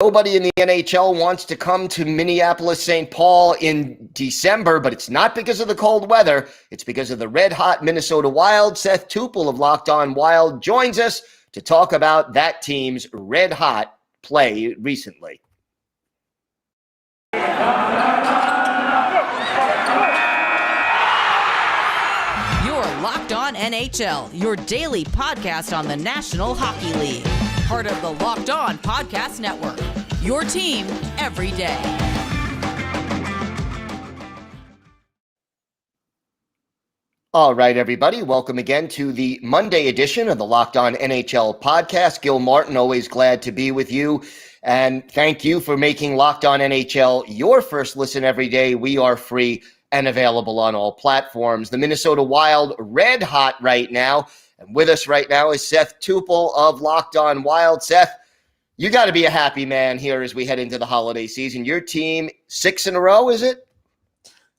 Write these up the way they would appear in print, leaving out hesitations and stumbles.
Nobody in the NHL wants to come to Minneapolis-St. Paul in December, but it's not because of the cold weather. It's because of the red-hot Minnesota Wild. Seth Toupal of Locked On Wild joins us to talk about that team's red-hot play recently. You're Locked On NHL, your daily podcast on the National Hockey League. Part of the Locked On Podcast Network, your team every day. All right, everybody. Welcome again to the Monday edition of the Locked On NHL podcast. Gil Martin, always glad to be with you. And thank you for making Locked On NHL your first listen every day. We are free and available on all platforms. The Minnesota Wild red hot right now. And with us right now is Seth Toupal of Locked On Wild. Seth, you got to be a happy man here as we head into the holiday season. Your team, 6 in a row, is it?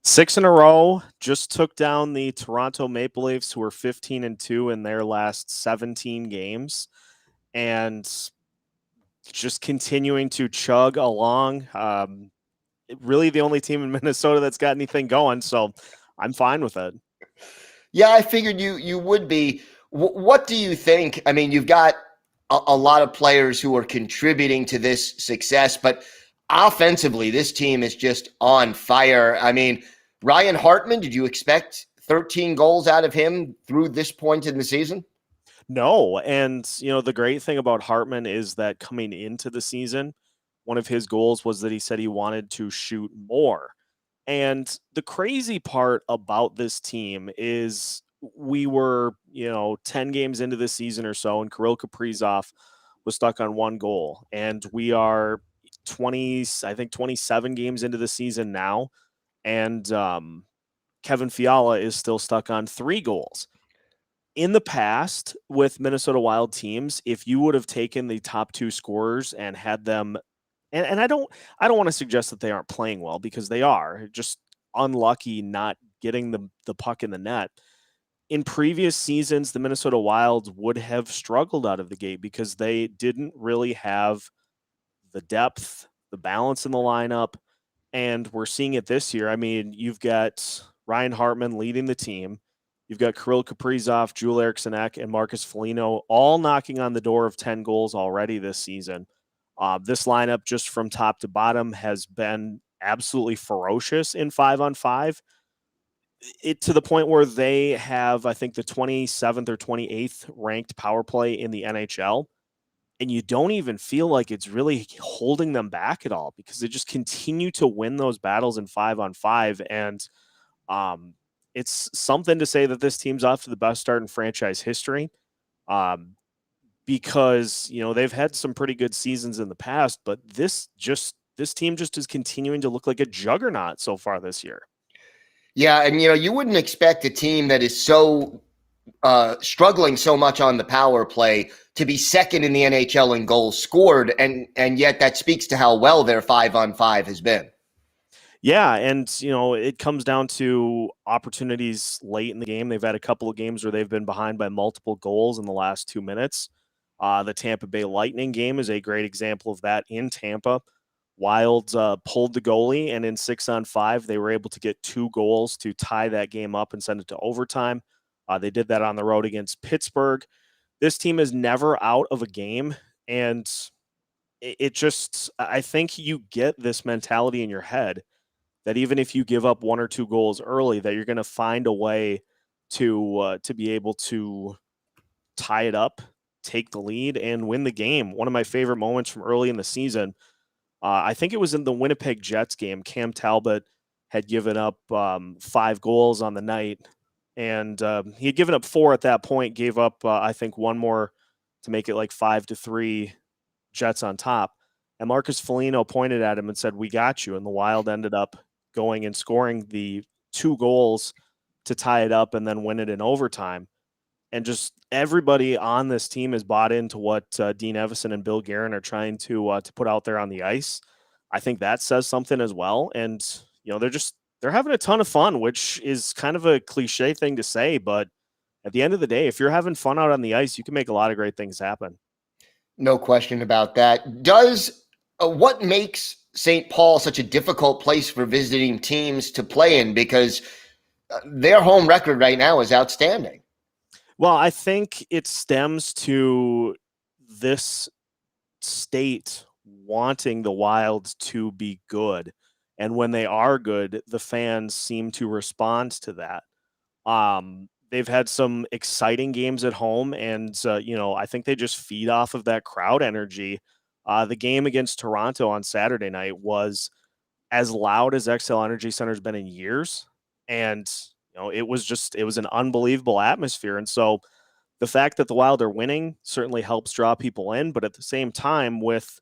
6 in a row, just took down the Toronto Maple Leafs, who were 15-2 in their last 17 games, and just continuing to chug along. Really the only team in Minnesota that's got anything going, so I'm fine with it. Yeah, I figured you would be. What do you think? I mean, you've got a lot of players who are contributing to this success, but offensively, this team is just on fire. I mean, Ryan Hartman, did you expect 13 goals out of him through this point in the season? No, and the great thing about Hartman is that coming into the season, one of his goals was that he said he wanted to shoot more. And the crazy part about this team is we were, 10 games into this season or so, and Kirill Kaprizov was stuck on 1 goal. And we are 27 games into the season now. And Kevin Fiala is still stuck on 3 goals. In the past, with Minnesota Wild teams, if you would have taken the top 2 scorers and had them, and I don't want to suggest that they aren't playing well, because they are, just unlucky not getting the puck in the net. In previous seasons, the Minnesota Wild would have struggled out of the gate because they didn't really have the depth, the balance in the lineup, and we're seeing it this year. I mean, you've got Ryan Hartman leading the team. You've got Kirill Kaprizov, Joel Eriksson Ek, and Marcus Foligno all knocking on the door of 10 goals already this season. This lineup, just from top to bottom, has been absolutely ferocious in 5-on-5. It to the point where they have, I think, the 27th or 28th ranked power play in the NHL. And you don't even feel like it's really holding them back at all, because they just continue to win those battles in 5-on-5. And it's something to say that this team's off to the best start in franchise history, because, they've had some pretty good seasons in the past, but this team just is continuing to look like a juggernaut so far this year. Yeah, and you wouldn't expect a team that is so struggling so much on the power play to be second in the NHL in goals scored, and yet that speaks to how well their 5-on-5 has been. Yeah, and it comes down to opportunities late in the game. They've had a couple of games where they've been behind by multiple goals in the last 2 minutes. The Tampa Bay Lightning game is a great example of that in Tampa. Wild pulled the goalie, and in 6-on-5, they were able to get 2 goals to tie that game up and send it to overtime. They did that on the road against Pittsburgh. This team is never out of a game, and it just, I think you get this mentality in your head that even if you give up 1 or 2 goals early, that you're going to find a way to be able to tie it up, take the lead, and win the game. One of my favorite moments from early in the season, I think it was in the Winnipeg Jets game. Cam Talbot had given up 5 goals on the night, and he had given up 4 at that point, gave up, I think, 1 more to make it like 5-3 Jets on top. And Marcus Foligno pointed at him and said, "We got you." And the Wild ended up going and scoring the 2 goals to tie it up and then win it in overtime. And just everybody on this team is bought into what Dean Evison and Bill Guerin are trying to put out there on the ice. I think that says something as well. And, they're having a ton of fun, which is kind of a cliche thing to say, but at the end of the day, if you're having fun out on the ice, you can make a lot of great things happen. No question about that. Does What makes St. Paul such a difficult place for visiting teams to play in? Because their home record right now is outstanding. Well, I think it stems to this state wanting the Wild to be good. And when they are good, the fans seem to respond to that. They've had some exciting games at home, and I think they just feed off of that crowd energy. The game against Toronto on Saturday night was as loud as XL Energy Center's been in years, and it was an unbelievable atmosphere. And so the fact that the Wild are winning certainly helps draw people in, but at the same time, with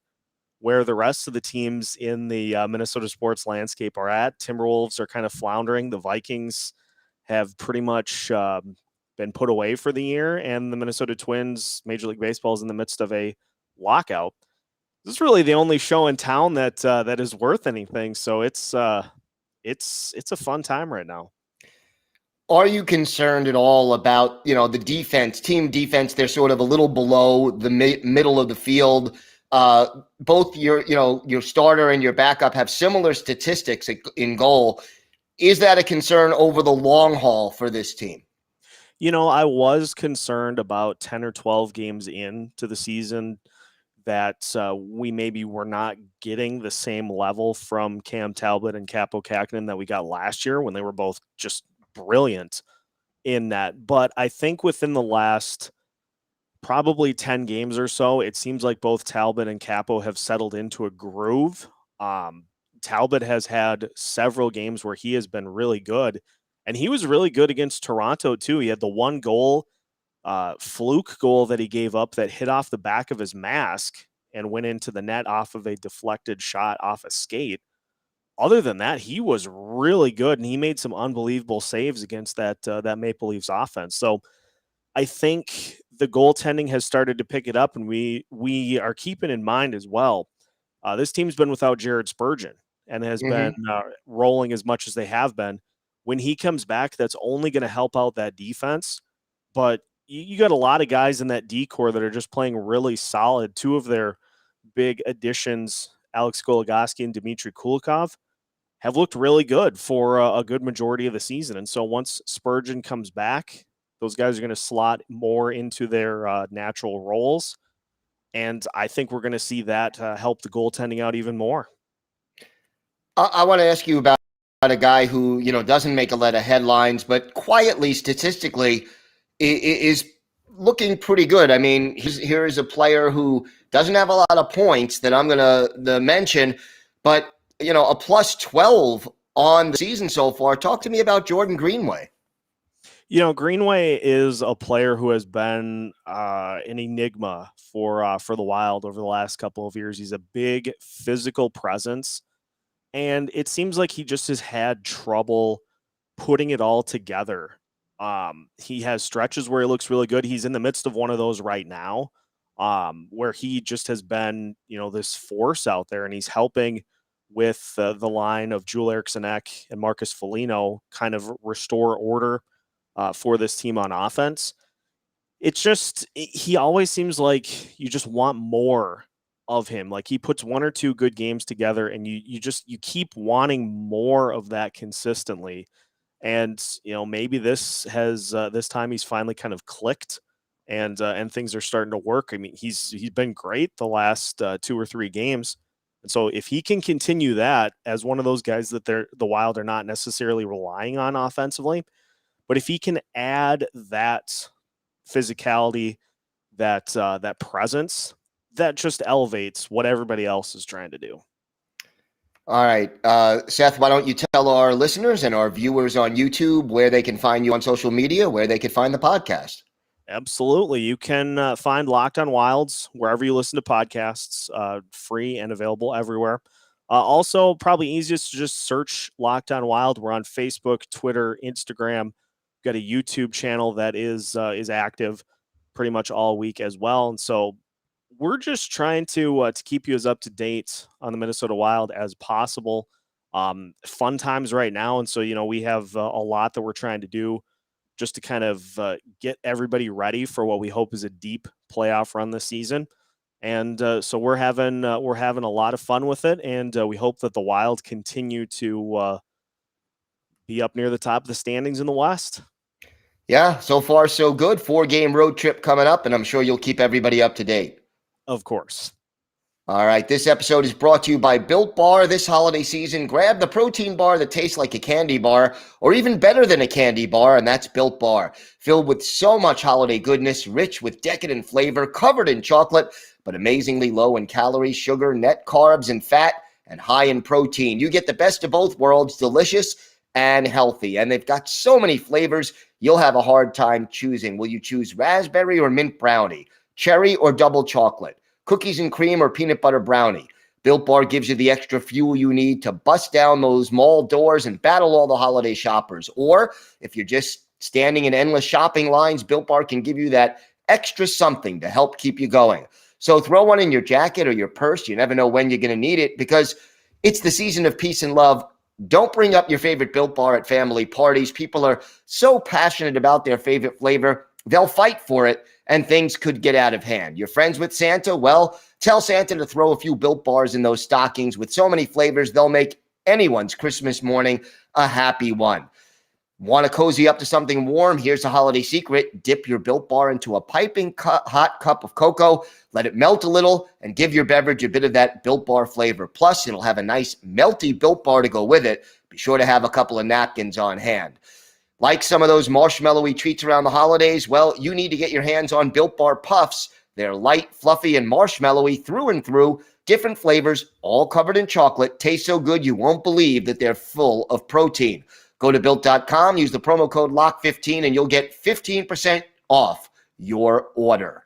where the rest of the teams in the Minnesota sports landscape are at, Timberwolves are kind of floundering. The Vikings have pretty much been put away for the year, and the Minnesota Twins, Major League Baseball, is in the midst of a lockout. This is really the only show in town that is worth anything. So it's a fun time right now. Are you concerned at all about, the defense, team defense? They're sort of a little below the middle of the field. Both your starter and your backup have similar statistics in goal. Is that a concern over the long haul for this team? I was concerned about 10 or 12 games into the season that we maybe were not getting the same level from Cam Talbot and Capo Kakinen that we got last year when they were both just brilliant in that. But I think within the last probably 10 games or so, it seems like both Talbot and Capo have settled into a groove. Talbot has had several games where he has been really good, and he was really good against Toronto too. He had the one goal, fluke goal that he gave up that hit off the back of his mask and went into the net off of a deflected shot off a skate. Other than that, he was really good, and he made some unbelievable saves against that Maple Leafs offense. So I think the goaltending has started to pick it up, and we are keeping in mind as well. This team's been without Jared Spurgeon and has been rolling as much as they have been. When he comes back, that's only going to help out that defense. But you got a lot of guys in that D-core that are just playing really solid. Two of their big additions, Alex Goligoski and Dmitry Kulikov, have looked really good for a good majority of the season. And so once Spurgeon comes back, those guys are going to slot more into their natural roles. And I think we're going to see that help the goaltending out even more. I want to ask you about a guy who, doesn't make a lot of headlines, but quietly, statistically, is looking pretty good. I mean, here is a player who doesn't have a lot of points that I'm going to mention, but, a plus 12 on the season so far. Talk to me about Jordan Greenway. Greenway is a player who has been an enigma for the Wild over the last couple of years. He's a big physical presence, and it seems like he just has had trouble putting it all together. He has stretches where he looks really good. He's in the midst of one of those right now, where he just has been, this force out there, and he's helping with the line of Joel Eriksson Ek and Marcus Foligno kind of restore order for this team on offense. It's just, he always seems like you just want more of him. Like he puts one or two good games together, and you keep wanting more of that consistently. And maybe this time he's finally kind of clicked, and things are starting to work. I mean, he's been great the last 2 or 3 games. And so if he can continue that as one of those guys that the Wild are not necessarily relying on offensively, but if he can add that physicality, that presence, that just elevates what everybody else is trying to do. All right. Seth, why don't you tell our listeners and our viewers on YouTube where they can find you on social media, where they can find the podcast? Absolutely. You can find Locked on Wilds wherever you listen to podcasts, free and available everywhere. Also, probably easiest to just search Locked on Wild. We're on Facebook, Twitter, Instagram. We've got a YouTube channel that is active pretty much all week as well. And so we're just trying to keep you as up to date on the Minnesota Wild as possible. Fun times right now. And so, we have a lot that we're trying to do just to kind of get everybody ready for what we hope is a deep playoff run this season. And so we're having a lot of fun with it, and we hope that the Wild continue to be up near the top of the standings in the West. Yeah, so far so good. 4-game road trip coming up, and I'm sure you'll keep everybody up to date. Of course. All right, this episode is brought to you by Built Bar. This holiday season, grab the protein bar that tastes like a candy bar, or even better than a candy bar, and that's Built Bar. Filled with so much holiday goodness, rich with decadent flavor, covered in chocolate, but amazingly low in calories, sugar, net carbs, and fat, and high in protein. You get the best of both worlds, delicious and healthy. And they've got so many flavors, you'll have a hard time choosing. Will you choose raspberry or mint brownie, cherry or double chocolate, cookies and cream or peanut butter brownie? Built Bar gives you the extra fuel you need to bust down those mall doors and battle all the holiday shoppers. Or if you're just standing in endless shopping lines, Built Bar can give you that extra something to help keep you going. So throw one in your jacket or your purse. You never know when you're going to need it, because it's the season of peace and love. Don't bring up your favorite Built Bar at family parties. People are so passionate about their favorite flavor, they'll fight for it, and things could get out of hand. You're friends with Santa? Well, tell Santa to throw a few Built Bars in those stockings. With so many flavors, they'll make anyone's Christmas morning a happy one. Want to cozy up to something warm? Here's a holiday secret. Dip your Built Bar into a piping hot cup of cocoa. Let it melt a little and give your beverage a bit of that Built Bar flavor. Plus, it'll have a nice melty Built Bar to go with it. Be sure to have a couple of napkins on hand. Like some of those marshmallowy treats around the holidays? Well, you need to get your hands on Built Bar Puffs. They're light, fluffy, and marshmallowy through and through. Different flavors, all covered in chocolate. Taste so good you won't believe that they're full of protein. Go to Built.com, use the promo code LOCK15, and you'll get 15% off your order.